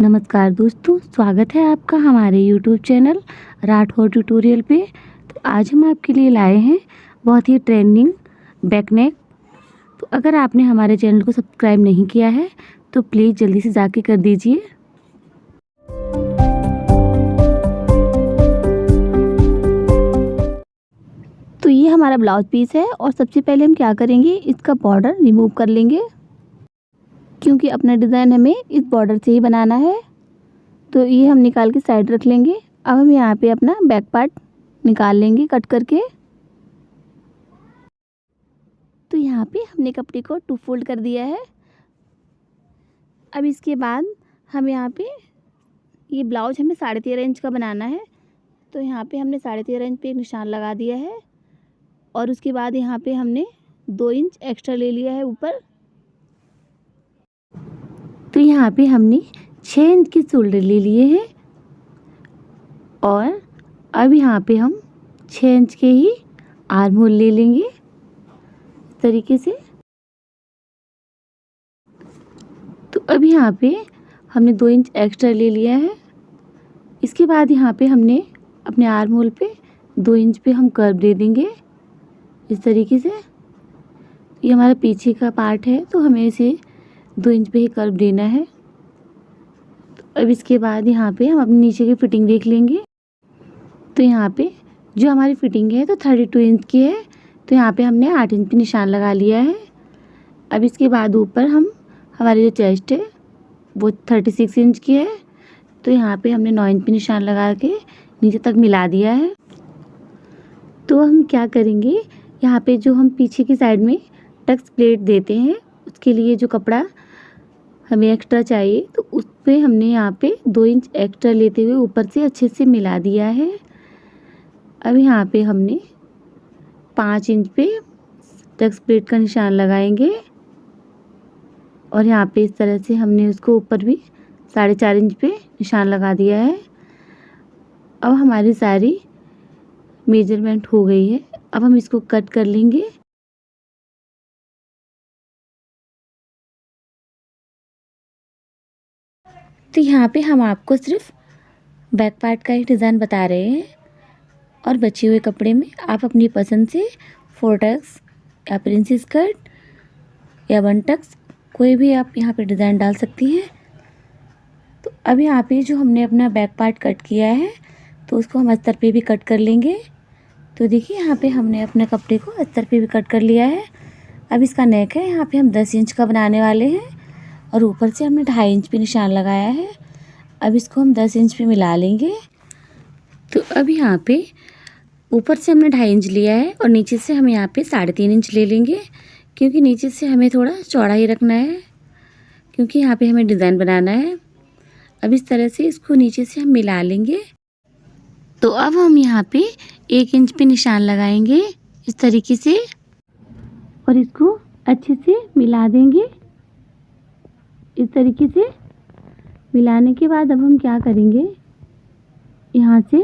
नमस्कार दोस्तों, स्वागत है आपका हमारे यूट्यूब चैनल राठौर ट्यूटोरियल पे। तो आज हम आपके लिए लाए हैं बहुत ही ट्रेंडिंग बैक नेक। तो अगर आपने हमारे चैनल को सब्सक्राइब नहीं किया है तो प्लीज़ जल्दी से जाके कर दीजिए। तो ये हमारा ब्लाउज पीस है और सबसे पहले हम क्या करेंगे, इसका बॉर्डर रिमूव कर लेंगे क्योंकि अपना डिज़ाइन हमें इस बॉर्डर से ही बनाना है। तो ये हम निकाल के साइड रख लेंगे। अब हम यहाँ पे अपना बैक पार्ट निकाल लेंगे कट करके। तो यहाँ पे हमने कपड़े को 2 फोल्ड कर दिया है। अब इसके बाद हम यहाँ पे ये ब्लाउज हमें 13.5 इंच का बनाना है। तो यहाँ पे हमने 13.5 इंच पे एक निशान लगा दिया है और उसके बाद यहाँ पे हमने 2 इंच एक्स्ट्रा ले लिया है ऊपर। तो यहाँ पे हमने 6 इंच के शोल्डर ले लिए हैं और अब यहाँ पे हम 6 इंच के ही आर्म होल ले लेंगे इस तरीके से। तो अब यहाँ पे हमने 2 इंच एक्स्ट्रा ले लिया है। इसके बाद यहाँ पे हमने अपने आर्म होल पे 2 इंच पे हम कर्व दे देंगे इस तरीके से। ये हमारा पीछे का पार्ट है तो हमें इसे 2 इंच पे ही कर्व देना है। तो अब इसके बाद यहाँ पे हम अपने नीचे की फिटिंग देख लेंगे। तो यहाँ पे जो हमारी फिटिंग है तो 32 इंच की है। तो यहाँ पे हमने 8 इंच पे निशान लगा लिया है। अब इसके बाद ऊपर हम हमारी जो चेस्ट है वो 36 इंच की है। तो यहाँ पे हमने 9 इंच पे निशान लगा के नीचे तक मिला दिया है। तो हम क्या करेंगे, यहाँ पे जो हम पीछे की साइड में टक्स प्लेट देते हैं उसके लिए जो कपड़ा हमें एक्स्ट्रा चाहिए तो उस पे हमने यहाँ पे 2 इंच एक्स्ट्रा लेते हुए ऊपर से अच्छे से मिला दिया है। अब यहाँ पे हमने 5 इंच पे टक्स प्लेट का निशान लगाएंगे और यहाँ पे इस तरह से हमने उसको ऊपर भी 4.5 इंच पे निशान लगा दिया है। अब हमारी सारी मेजरमेंट हो गई है। अब हम इसको कट कर लेंगे। तो यहाँ पे हम आपको सिर्फ बैक पार्ट का ही डिज़ाइन बता रहे हैं और बचे हुए कपड़े में आप अपनी पसंद से 4 टक्स या प्रिंसेस कट या 1 टक्स कोई भी आप यहाँ पे डिज़ाइन डाल सकती हैं। तो अब यहाँ पे जो हमने अपना बैक पार्ट कट किया है तो उसको हम अस्तर पे भी कट कर लेंगे। तो देखिए यहाँ पे हमने अपने कपड़े को अस्तर पे भी कट कर लिया है। अब इसका नेक है, यहाँ पे हम 10 इंच का बनाने वाले हैं और ऊपर से हमने 2.5 इंच पे निशान लगाया है। अब इसको हम 10 इंच पे मिला लेंगे। तो अब यहाँ पे ऊपर से हमने 2.5 इंच लिया है और नीचे से हम यहाँ पे 3.5 इंच ले लेंगे क्योंकि नीचे से हमें थोड़ा चौड़ा ही रखना है क्योंकि यहाँ पे हमें डिज़ाइन बनाना है। अब इस तरह से इसको नीचे से हम मिला लेंगे। तो अब हम यहाँ पे 1 इंच पे निशान लगाएंगे इस तरीके से और इसको अच्छे से मिला देंगे। इस तरीके से मिलाने के बाद अब हम क्या करेंगे, यहाँ से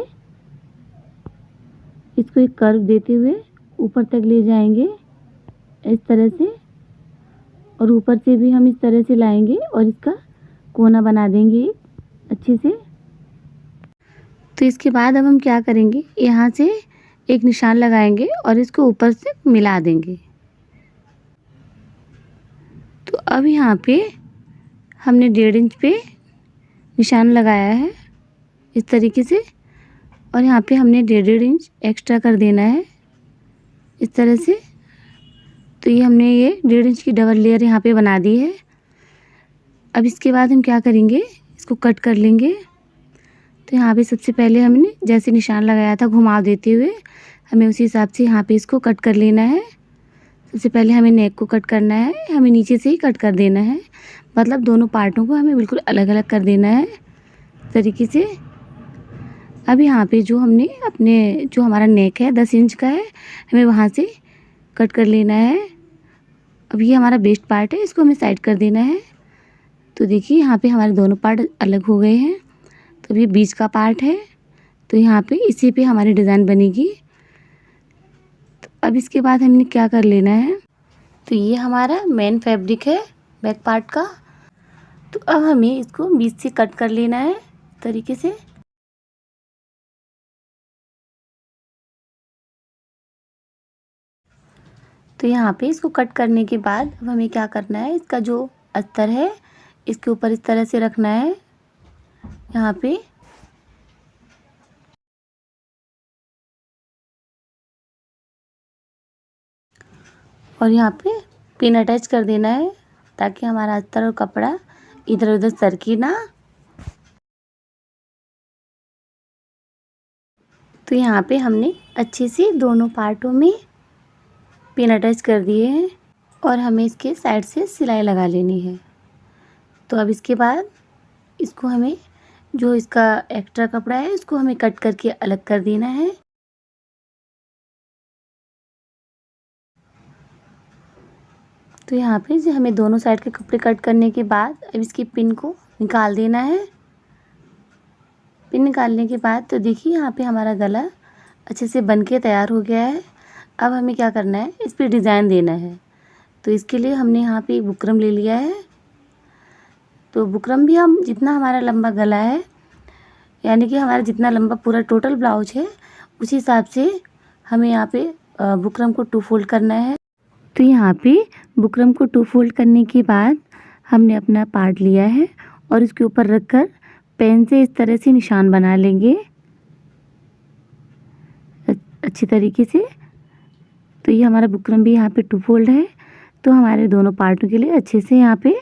इसको एक कर्व देते हुए ऊपर तक ले जाएंगे इस तरह से और ऊपर से भी हम इस तरह से लाएंगे और इसका कोना बना देंगे अच्छे से। तो इसके बाद अब हम क्या करेंगे, यहाँ से एक निशान लगाएंगे और इसको ऊपर से मिला देंगे। तो अब यहाँ पे हमने 1.5 इंच पे निशान लगाया है इस तरीके से और यहाँ पे हमने 1.5 इंच एक्स्ट्रा कर देना है इस तरह से। तो ये हमने ये 1.5 इंच की डबल लेयर यहाँ पे बना दी है। अब इसके बाद हम क्या करेंगे, इसको कट कर लेंगे। तो यहाँ पे सबसे पहले हमने जैसे निशान लगाया था घुमाव देते हुए हमें उसी हिसाब से यहाँ पे इसको कट कर लेना है। सबसे पहले हमें नेक को कट करना है, हमें नीचे से ही कट कर देना है, मतलब दोनों पार्टों को हमें बिल्कुल अलग अलग कर देना है इस तरीके से। अब यहाँ पे जो हमने अपने जो हमारा नेक है 10 इंच का है, हमें वहाँ से कट कर लेना है। अब ये हमारा वेस्ट पार्ट है, इसको हमें साइड कर देना है। तो देखिए यहाँ पे हमारे दोनों पार्ट अलग हो गए हैं। तो ये बीच का पार्ट है, तो यहाँ पे इसी पे हमारी डिज़ाइन बनेगी। तो अब इसके बाद हमने क्या कर लेना है, तो ये हमारा मेन फैब्रिक है बैक पार्ट का तो अब हमें इसको बीच से कट कर लेना है इस तरीके से। तो यहाँ पे इसको कट करने के बाद अब हमें क्या करना है, इसका जो अस्तर है इसके ऊपर इस तरह से रखना है यहाँ पे। और यहाँ पे पिन अटैच कर देना है ताकि हमारा अस्तर और कपड़ा इधर उधर सरके ना। तो यहाँ पे हमने अच्छे से दोनों पार्टों में पिन अटैच कर दिए हैं और हमें इसके साइड से सिलाई लगा लेनी है। तो अब इसके बाद इसको हमें जो इसका एक्स्ट्रा कपड़ा है इसको हमें कट करके अलग कर देना है। तो यहाँ पे जो हमें दोनों साइड के कपड़े कट करने के बाद अब इसकी पिन को निकाल देना है। पिन निकालने के बाद तो देखिए यहाँ पे हमारा गला अच्छे से बन के तैयार हो गया है। अब हमें क्या करना है, इस पे डिज़ाइन देना है। तो इसके लिए हमने यहाँ पे एक बुकरम ले लिया है। तो बुकरम भी हम जितना हमारा लंबा गला है, यानी कि हमारा जितना लंबा पूरा टोटल ब्लाउज है उसी हिसाब से हमें यहाँ पे बुकरम को 2 फोल्ड करना है। तो यहाँ पे बुकरम को 2 फोल्ड करने के बाद हमने अपना पार्ट लिया है और इसके ऊपर रखकर पेन से इस तरह से निशान बना लेंगे अच्छी तरीके से। तो ये हमारा बुकरम भी यहाँ पे 2 फोल्ड है, तो हमारे दोनों पार्टों के लिए अच्छे से यहाँ पे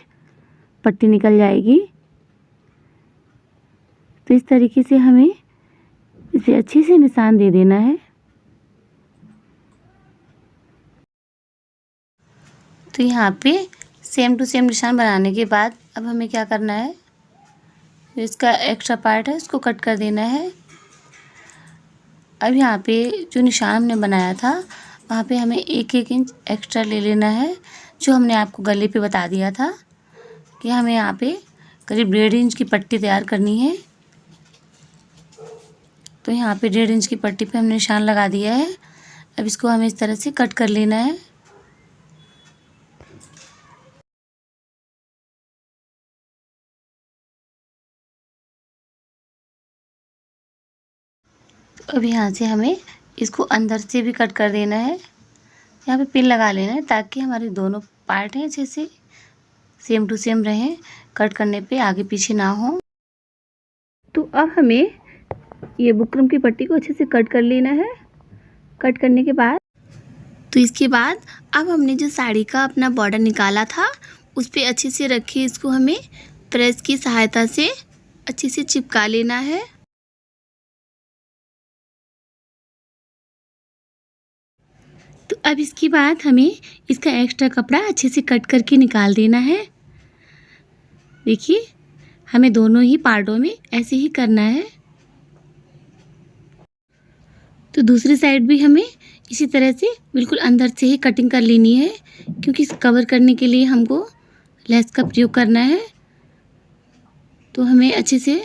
पट्टी निकल जाएगी। तो इस तरीके से हमें इसे अच्छे से निशान दे देना है। तो यहाँ पे सेम टू सेम निशान बनाने के बाद अब हमें क्या करना है, इसका एक्स्ट्रा पार्ट है उसको कट कर देना है। अब यहाँ पे जो निशान हमने बनाया था वहाँ पे हमें 1-1 इंच एक्स्ट्रा ले लेना है, जो हमने आपको गले पे बता दिया था कि हमें यहाँ पे करीब 1.5 इंच की पट्टी तैयार करनी है। तो यहाँ पे 1.5 इंच की पट्टी पे हमने निशान लगा दिया है। अब इसको हमें इस तरह से कट कर लेना है। अब यहाँ से हमें इसको अंदर से भी कट कर देना है। यहाँ पे पिन लगा लेना है ताकि हमारे दोनों पार्ट हैं अच्छे से सेम टू सेम रहें, कट करने पे आगे पीछे ना हो। तो अब हमें ये बुकरम की पट्टी को अच्छे से कट कर लेना है। कट करने के बाद तो इसके बाद अब हमने जो साड़ी का अपना बॉर्डर निकाला था उस पर अच्छे से रखिए, इसको हमें प्रेस की सहायता से अच्छे से चिपका लेना है। तो अब इसके बाद हमें इसका एक्स्ट्रा कपड़ा अच्छे से कट करके निकाल देना है। देखिए हमें दोनों ही पार्टों में ऐसे ही करना है। तो दूसरी साइड भी हमें इसी तरह से बिल्कुल अंदर से ही कटिंग कर लेनी है, क्योंकि इस कवर करने के लिए हमको लेस का प्रयोग करना है। तो हमें अच्छे से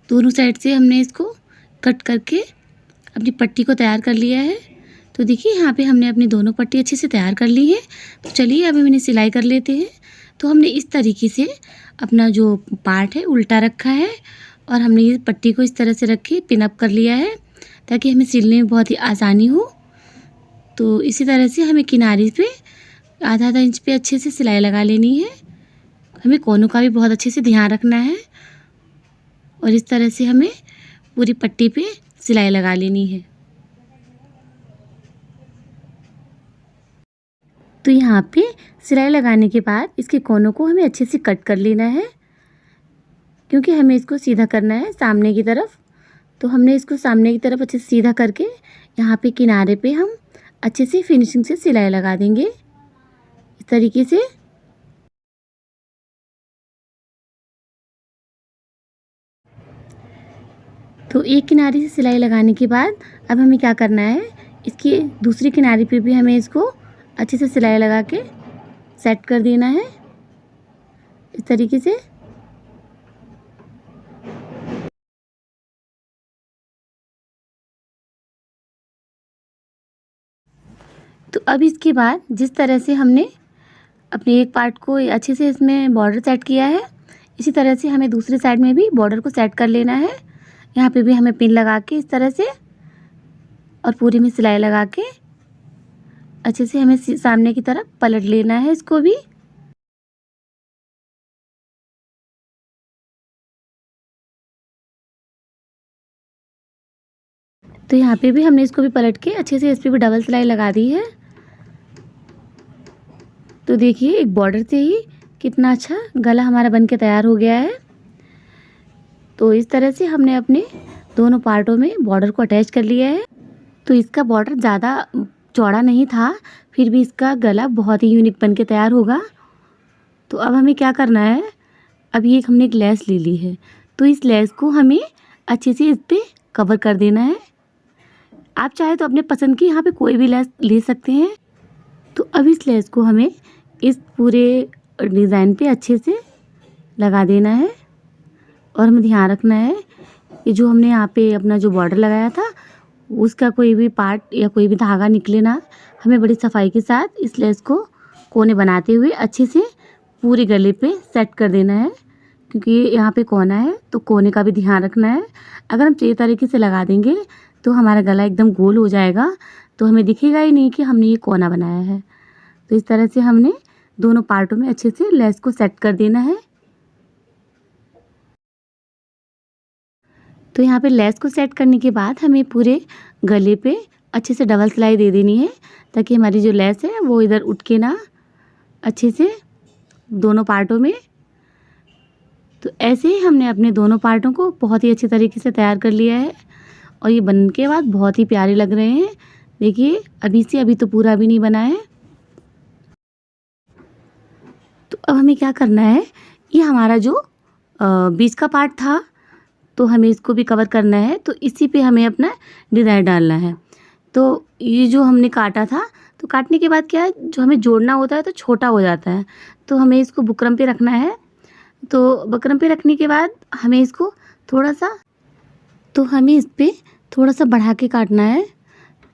दोनों साइड से हमने इसको कट करके अपनी पट्टी को तैयार कर लिया है। तो देखिए यहाँ पे हमने अपनी दोनों पट्टी अच्छे से तैयार कर ली है। तो चलिए अब हम इन्हें सिलाई कर लेते हैं। तो हमने इस तरीके से अपना जो पार्ट है उल्टा रखा है और हमने ये पट्टी को इस तरह से रख के पिन अप कर लिया है ताकि हमें सिलने में बहुत ही आसानी हो। तो इसी तरह से हमें किनारे पे आधा इंच पे अच्छे से सिलाई लगा लेनी है। हमें कोनों का भी बहुत अच्छे से ध्यान रखना है और इस तरह से हमें पूरी पट्टी पे सिलाई लगा लेनी है। तो यहाँ पे सिलाई लगाने के बाद इसके कोनों को हमें अच्छे से कट कर लेना है, क्योंकि हमें इसको सीधा करना है सामने की तरफ। तो हमने इसको सामने की तरफ अच्छे से सीधा करके यहाँ पे किनारे पे हम अच्छे से फिनिशिंग से सिलाई लगा देंगे इस तरीके से। तो एक किनारे से सिलाई लगाने के बाद अब हमें क्या करना है, इसकी दूसरी किनारे पे भी हमें इसको अच्छे से सिलाई लगा के सेट कर देना है इस तरीके से। तो अब इसके बाद जिस तरह से हमने अपने एक पार्ट को अच्छे से इसमें बॉर्डर सेट किया है, इसी तरह से हमें दूसरी साइड में भी बॉर्डर को सेट कर लेना है। यहाँ पे भी हमें पिन लगा के इस तरह से और पूरी में सिलाई लगा के अच्छे से हमें सामने की तरफ पलट लेना है इसको भी। तो यहाँ पे भी हमने इसको भी पलट के अच्छे से इस पर भी डबल सिलाई लगा दी है। तो देखिए एक बॉर्डर से ही कितना अच्छा गला हमारा बन के तैयार हो गया है। तो इस तरह से हमने अपने दोनों पार्टों में बॉर्डर को अटैच कर लिया है। तो इसका बॉर्डर ज़्यादा चौड़ा नहीं था, फिर भी इसका गला बहुत ही यूनिक बन के तैयार होगा। तो अब हमें क्या करना है, अभी हमने एक लेस ले ली है, तो इस लेस को हमें अच्छे से इस पर कवर कर देना है। आप चाहे तो अपने पसंद की यहाँ पे कोई भी लेस ले सकते हैं। तो अब इस लेस को हमें इस पूरे डिज़ाइन पे अच्छे से लगा देना है और हमें ध्यान रखना है कि जो हमने यहाँ पे अपना जो बॉर्डर लगाया था उसका कोई भी पार्ट या कोई भी धागा निकले ना। हमें बड़ी सफाई के साथ इस लेस को कोने बनाते हुए अच्छे से पूरे गले पे सेट कर देना है, क्योंकि यहाँ पे कोना है तो कोने का भी ध्यान रखना है। अगर हम सही तरीके से लगा देंगे तो हमारा गला एकदम गोल हो जाएगा, तो हमें दिखेगा ही नहीं कि हमने ये कोना बनाया है। तो इस तरह से हमने दोनों पार्टों में अच्छे से लेस को सेट कर देना है। तो यहाँ पे लेस को सेट करने के बाद हमें पूरे गले पे अच्छे से डबल सिलाई दे देनी है, ताकि हमारी जो लेस है वो इधर उठ के ना अच्छे से दोनों पार्टों में। तो ऐसे ही हमने अपने दोनों पार्टों को बहुत ही अच्छे तरीके से तैयार कर लिया है और ये बनने के बाद बहुत ही प्यारे लग रहे हैं। देखिए अभी तो पूरा भी नहीं बना है। तो अब हमें क्या करना है, ये हमारा जो बीच का पार्ट था तो हमें इसको भी कवर करना है। तो इसी पे हमें अपना डिज़ाइन डालना है। तो ये जो हमने काटा था, तो काटने के बाद क्या है, जो हमें जोड़ना होता है तो छोटा हो जाता है, तो हमें इसको बुकरम पे रखना है। तो बुकरम पे रखने के बाद हमें इसको थोड़ा सा बढ़ा के काटना है,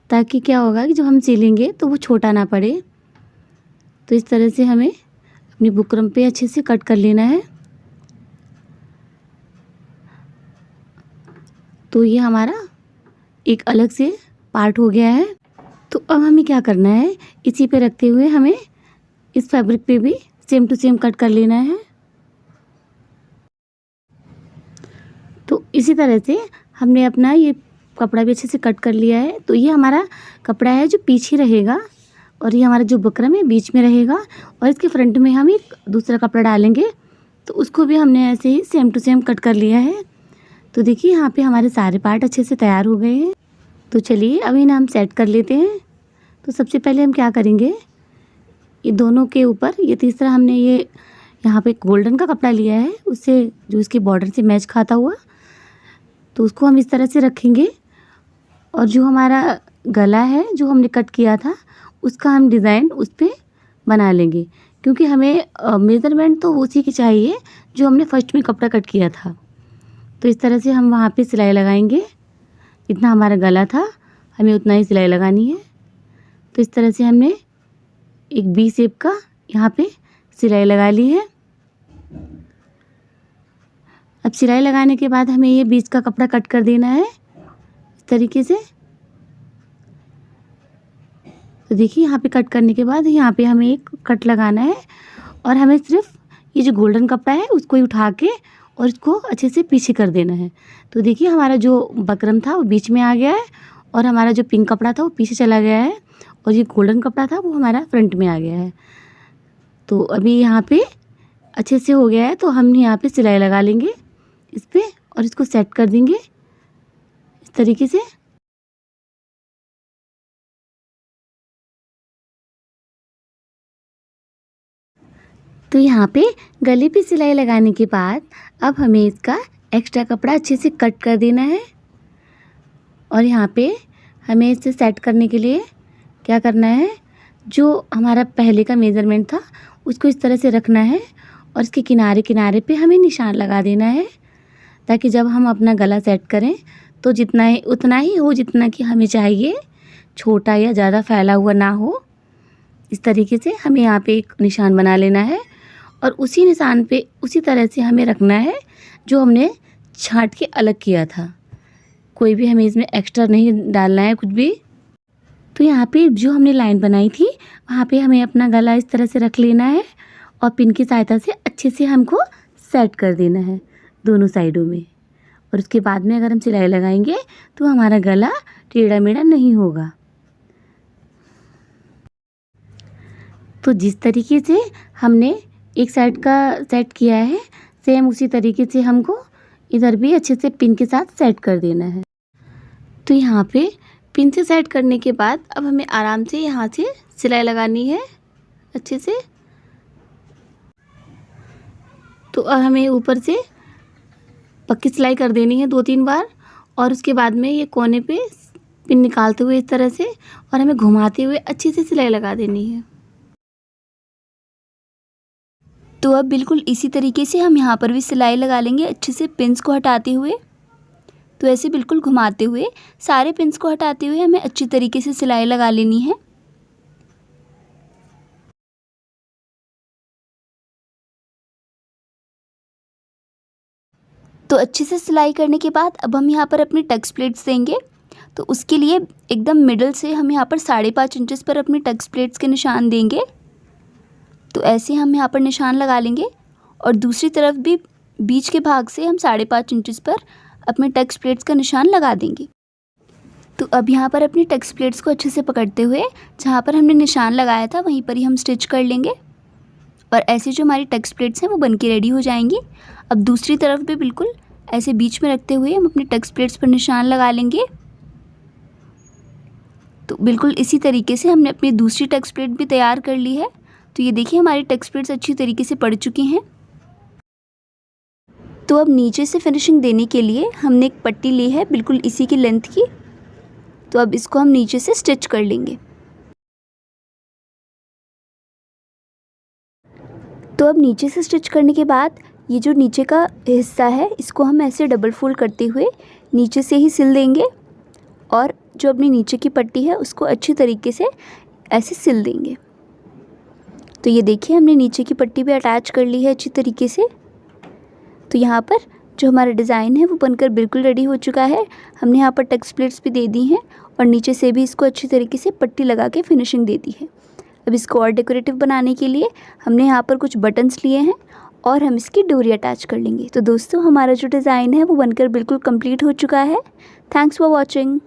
ताकि क्या होगा कि जब हम सिलेंगे तो वो छोटा ना पड़े। तो इस तरह से हमें अपनी बुकरम पे अच्छे से कट कर लेना है। तो ये हमारा एक अलग से पार्ट हो गया है। तो अब हमें क्या करना है, इसी पे रखते हुए हमें इस फैब्रिक पे भी सेम टू सेम कट कर लेना है। तो इसी तरह से हमने अपना ये कपड़ा भी अच्छे से कट कर लिया है। तो ये हमारा कपड़ा है जो पीछे रहेगा और ये हमारा जो बुकरम है बीच में रहेगा, और इसके फ्रंट में हम एक दूसरा कपड़ा डालेंगे। तो उसको भी हमने ऐसे ही सेम टू सेम कट कर लिया है। तो देखिए यहाँ पे हमारे सारे पार्ट अच्छे से तैयार हो गए हैं। तो चलिए अभी इन्हें हम सेट कर लेते हैं। तो सबसे पहले हम क्या करेंगे, ये दोनों के ऊपर ये तीसरा हमने ये यहाँ पे गोल्डन का कपड़ा लिया है, उससे जो इसके बॉर्डर से मैच खाता हुआ, तो उसको हम इस तरह से रखेंगे। और जो हमारा गला है जो हमने कट किया था उसका हम डिज़ाइन उस पर बना लेंगे, क्योंकि हमें मेज़रमेंट तो उसी की चाहिए जो हमने फर्स्ट में कपड़ा कट किया था। तो इस तरह से हम वहाँ पे सिलाई लगाएंगे, जितना हमारा गला था हमें उतना ही सिलाई लगानी है। तो इस तरह से हमने एक वी शेप का यहाँ पे सिलाई लगा ली है। अब सिलाई लगाने के बाद हमें ये बीच का कपड़ा कट कर देना है इस तरीके से। तो देखिए यहाँ पे कट करने के बाद यहाँ पे हमें एक कट लगाना है, और हमें सिर्फ ये जो गोल्डन कपड़ा है उसको ही उठा के और इसको अच्छे से पीछे कर देना है। तो देखिए हमारा जो बकरम था वो बीच में आ गया है, और हमारा जो पिंक कपड़ा था वो पीछे चला गया है, और ये गोल्डन कपड़ा था वो हमारा फ्रंट में आ गया है। तो अभी यहाँ पे अच्छे से हो गया है। तो हम यहाँ पे सिलाई लगा लेंगे इस पर और इसको सेट कर देंगे इस तरीके से। तो यहाँ पे गले पे सिलाई लगाने के बाद अब हमें इसका एक्स्ट्रा कपड़ा अच्छे से कट कर देना है, और यहाँ पे हमें इसे सेट करने के लिए क्या करना है, जो हमारा पहले का मेज़रमेंट था उसको इस तरह से रखना है, और इसके किनारे किनारे पे हमें निशान लगा देना है, ताकि जब हम अपना गला सेट करें तो जितना ही उतना ही हो जितना कि हमें चाहिए, छोटा या ज़्यादा फैला हुआ ना हो। इस तरीके से हमें यहाँ पे एक निशान बना लेना है, और उसी निशान पे उसी तरह से हमें रखना है जो हमने छाँट के अलग किया था। कोई भी हमें इसमें एक्स्ट्रा नहीं डालना है कुछ भी। तो यहाँ पे जो हमने लाइन बनाई थी वहाँ पे हमें अपना गला इस तरह से रख लेना है और पिन की सहायता से अच्छे से हमको सेट कर देना है दोनों साइडों में। और उसके बाद में अगर हम सिलाई लगाएंगे तो हमारा गला टेढ़ा मेढ़ा नहीं होगा। तो जिस तरीके से हमने एक साइड का सेट किया है सेम उसी तरीके से हमको इधर भी अच्छे से पिन के साथ सेट कर देना है। तो यहाँ पे पिन से सेट करने के बाद अब हमें आराम से यहाँ से सिलाई लगानी है अच्छे से। तो अब हमें ऊपर से पक्की सिलाई कर देनी है 2-3 बार और उसके बाद में ये कोने पे पिन निकालते हुए इस तरह से और हमें घुमाते हुए अच्छे से सिलाई लगा देनी है। तो अब बिल्कुल इसी तरीके से हम यहाँ पर भी सिलाई लगा लेंगे अच्छे से पिन्स को हटाते हुए। तो ऐसे बिल्कुल घुमाते हुए सारे पिन्स को हटाते हुए हमें अच्छी तरीके से सिलाई लगा लेनी है। तो अच्छे से सिलाई करने के बाद अब हम यहाँ पर अपनी टक्स प्लेट्स देंगे। तो उसके लिए एकदम मिडल से हम यहाँ पर 5.5 इंचेस पर अपनी टक्स प्लेट्स के निशान देंगे। तो ऐसे हम यहाँ पर निशान लगा लेंगे और दूसरी तरफ भी बीच के भाग से हम 5.5 इंचेस पर अपने टक्स प्लेट्स का निशान लगा देंगे। तो अब यहाँ पर अपनी टक्स प्लेट्स को अच्छे से पकड़ते हुए जहाँ पर हमने निशान लगाया था वहीं पर ही हम स्टिच कर लेंगे और ऐसे जो हमारी टक्स प्लेट्स हैं वो बन के रेडी हो जाएंगी। अब दूसरी तरफ भी बिल्कुल ऐसे बीच में रखते हुए हम अपनी टक्स प्लेट्स पर निशान लगा लेंगे। तो बिल्कुल इसी तरीके से हमने अपनी दूसरी टक्स प्लेट भी तैयार कर ली है। तो ये देखिए हमारी टक्स प्लेट्स अच्छी तरीके से पड़ चुकी हैं। तो अब नीचे से फिनिशिंग देने के लिए हमने एक पट्टी ली है बिल्कुल इसी की लेंथ की। तो अब इसको हम नीचे से स्टिच कर लेंगे। तो अब नीचे से स्टिच करने के बाद ये जो नीचे का हिस्सा है इसको हम ऐसे डबल फोल्ड करते हुए नीचे से ही सिल देंगे और जो अपनी नीचे की पट्टी है उसको अच्छी तरीके से ऐसे सिल देंगे। तो ये देखिए हमने नीचे की पट्टी भी अटैच कर ली है अच्छी तरीके से। तो यहाँ पर जो हमारा डिज़ाइन है वो बनकर बिल्कुल रेडी हो चुका है। हमने यहाँ पर टक्स प्लेट्स भी दे दी हैं और नीचे से भी इसको अच्छी तरीके से पट्टी लगा के फिनिशिंग दे दी है। अब इसको और डेकोरेटिव बनाने के लिए हमने यहाँ पर कुछ बटन्स लिए हैं और हम इसकी डोरी अटैच कर लेंगे। तो दोस्तों हमारा जो डिज़ाइन है वो बनकर बिल्कुल कंप्लीट हो चुका है। Thanks for watching.